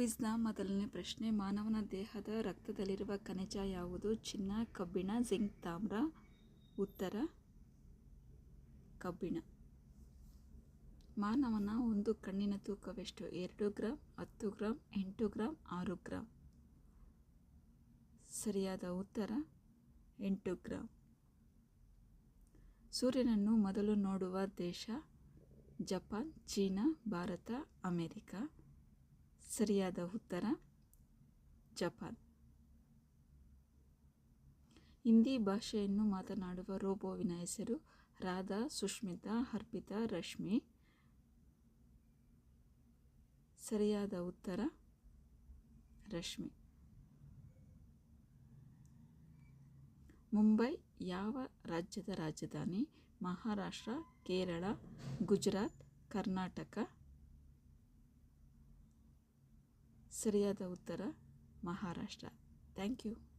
ಕ್ವಿಜ್ನ ಮೊದಲನೇ ಪ್ರಶ್ನೆ. ಮಾನವನ ದೇಹದ ರಕ್ತದಲ್ಲಿರುವ ಖನಿಜ ಯಾವುದು? ಚಿನ್ನ, ಕಬ್ಬಿಣ, ಜಿಂಕ್, ತಾಮ್ರ. ಉತ್ತರ ಕಬ್ಬಿಣ. ಮಾನವನ ಒಂದು ಕಣ್ಣಿನ ತೂಕವೆಷ್ಟು? 2 ಗ್ರಾಂ, 10 ಗ್ರಾಂ, 8 ಗ್ರಾಂ, 6 ಗ್ರಾಂ. ಸರಿಯಾದ ಉತ್ತರ 8 ಗ್ರಾಂ. ಸೂರ್ಯನನ್ನು ಮೊದಲು ನೋಡುವ ದೇಶ? Japan, China, Bharat, America. ಸರಿಯಾದ ಉತ್ತರ ಜಪಾನ್. ಹಿಂದಿ ಭಾಷೆಯನ್ನು ಮಾತನಾಡುವ ರೋಬೋವಿನ ಹೆಸರು? ರಾಧಾ, ಸುಷ್ಮಿತಾ, ಅರ್ಪಿತಾ, ರಶ್ಮಿ. ಸರಿಯಾದ ಉತ್ತರ ರಶ್ಮಿ. ಮುಂಬೈ ಯಾವ ರಾಜ್ಯದ ರಾಜಧಾನಿ? ಮಹಾರಾಷ್ಟ್ರ, ಕೇರಳ, ಗುಜರಾತ್, ಕರ್ನಾಟಕ. ಸರಿಯಾದ ಉತ್ತರ ಮಹಾರಾಷ್ಟ್ರ. Thank you.